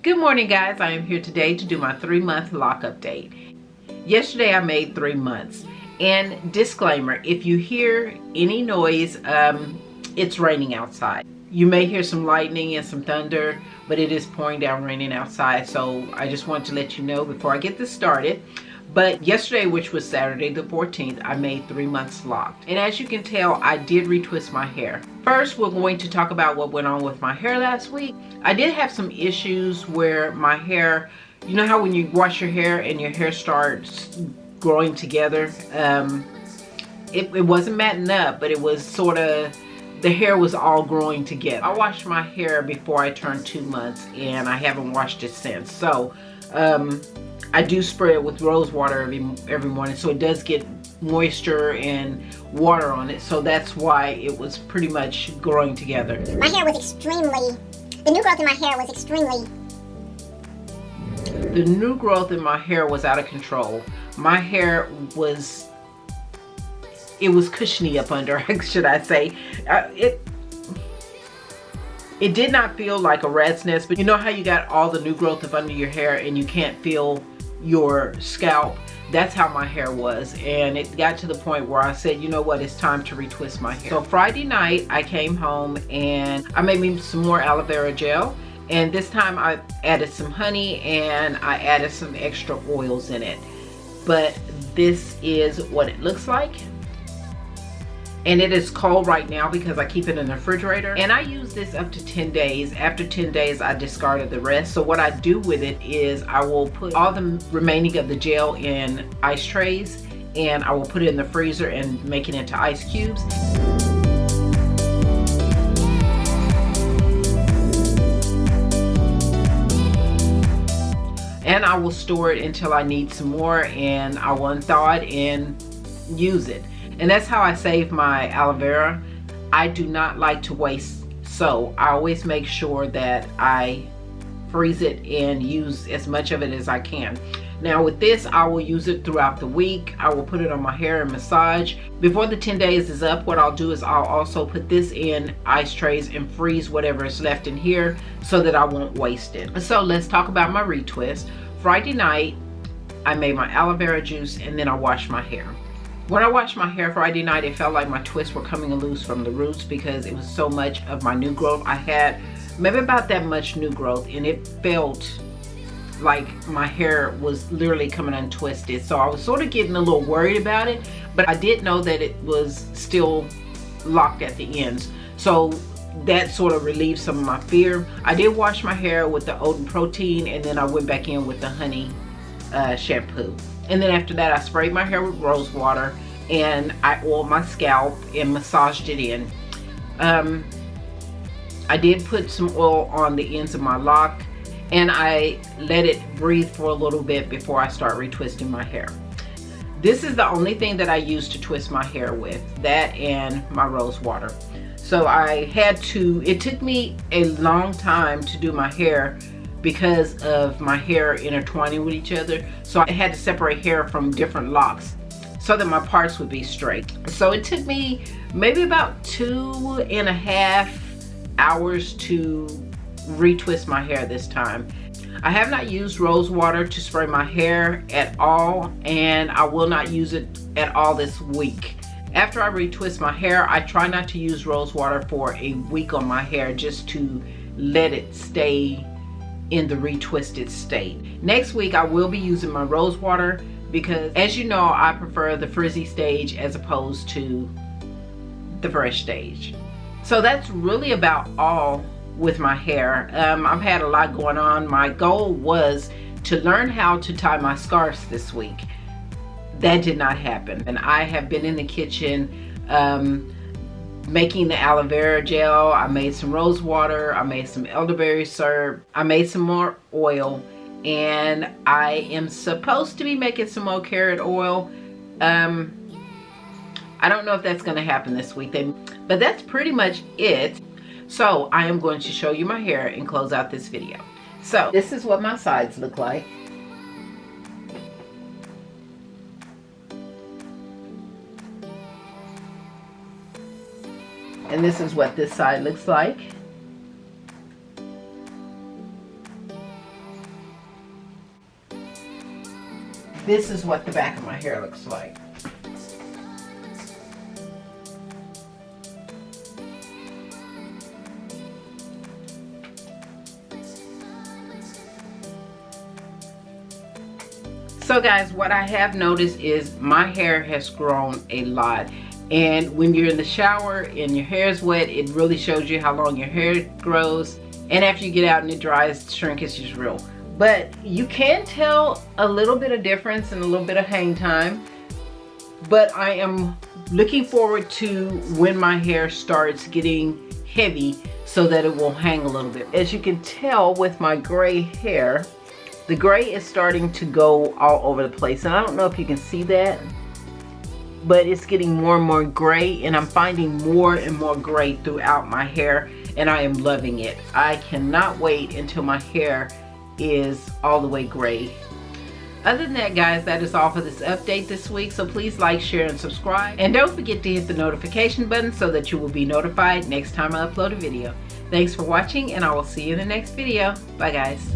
Good morning, guys. I am here today to do my 3-month lock update. Yesterday I made 3 months. And disclaimer, if you hear any noise, it's raining outside. You may hear some lightning and some thunder, but it is pouring down raining outside. So I just wanted to let you know before I get this started. But yesterday, which was Saturday the 14th, I made 3 months locked. And as you can tell, I did retwist my hair. First, we're going to talk about what went on with my hair last week. I did have some issues where my hair, you know how when you wash your hair and your hair starts growing together? It wasn't matting up, but it was sort of, the hair was all growing together. I washed my hair before I turned 2 months and I haven't washed it since. So, I do spray it with rose water every morning, so it does get moisture and water on it. So that's why it was pretty much growing together. My hair was extremely, the new growth in my hair was extremely. The new growth in my hair was out of control. My hair was, it was cushiony up under, should I say. It did not feel like a rat's nest, but you know how you got all the new growth up under your hair and you can't feel your scalp? That's how my hair was, and it got to the point where I said, you know what, it's time to retwist my hair. So Friday night I came home and I made me some more aloe vera gel, and this time I added some honey and I added some extra oils in it. But this is what it looks like. And it is cold right now because I keep it in the refrigerator. And I use this up to 10 days. After 10 days, I discarded the rest. So what I do with it is I will put all the remaining of the gel in ice trays and I will put it in the freezer and make it into ice cubes. And I will store it until I need some more, and I will unthaw it and use it. And that's how I save my aloe vera. I do not like to waste, so I always make sure that I freeze it and use as much of it as I can. Now with this, I will use it throughout the week. I will put it on my hair and massage. Before the 10 days is up, what I'll do is I'll also put this in ice trays and freeze whatever is left in here so that I won't waste it. So let's talk about my retwist. Friday night, I made my aloe vera juice and then I washed my hair. When I washed my hair Friday night, it felt like my twists were coming loose from the roots because it was so much of my new growth. I had maybe about that much new growth and it felt like my hair was literally coming untwisted. So I was sort of getting a little worried about it, but I did know that it was still locked at the ends. So that sort of relieved some of my fear. I did wash my hair with the oat and protein, and then I went back in with the honey shampoo. And then after that, I sprayed my hair with rose water and I oiled my scalp and massaged it in. I did put some oil on the ends of my lock and I let it breathe for a little bit before I start retwisting my hair. This is the only thing that I use to twist my hair with, that and my rose water. So I had to, it took me a long time to do my hair because of my hair intertwining with each other. So I had to separate hair from different locks so that my parts would be straight. So it took me maybe about 2.5 hours to retwist my hair this time. I have not used rose water to spray my hair at all, and I will not use it at all this week. After I retwist my hair, I try not to use rose water for a week on my hair just to let it stay in the retwisted state. Next week I will be using my rose water because, as you know, I prefer the frizzy stage as opposed to the fresh stage. So that's really about all with my hair. I've had a lot going on. My goal was to learn how to tie my scarves this week. That did not happen, and I have been in the kitchen making the aloe vera gel. I made some rose water, I made some elderberry syrup, I made some more oil, and I am supposed to be making some more carrot oil. I don't know if that's going to happen this week, but that's pretty much it. So I am going to show you my hair and close out this video. So this is what my sides look like. And this is what this side looks like. this is what the back of my hair looks like. So guys, what I have noticed is my hair has grown a lot. And when you're in the shower and your hair is wet, it really shows you how long your hair grows. And after you get out and it dries, shrinkage is real. But you can tell a little bit of difference and a little bit of hang time. But I am looking forward to when my hair starts getting heavy so that it will hang a little bit. As you can tell with my gray hair, the gray is starting to go all over the place. And I don't know if you can see that, but it's getting more and more gray, and I'm finding more and more gray throughout my hair, and I am loving it. I cannot wait until my hair is all the way gray. Other than that, guys, that is all for this update this week. So please like, share, and subscribe. And don't forget to hit the notification button so that you will be notified next time I upload a video. Thanks for watching, and I will see you in the next video. Bye, guys.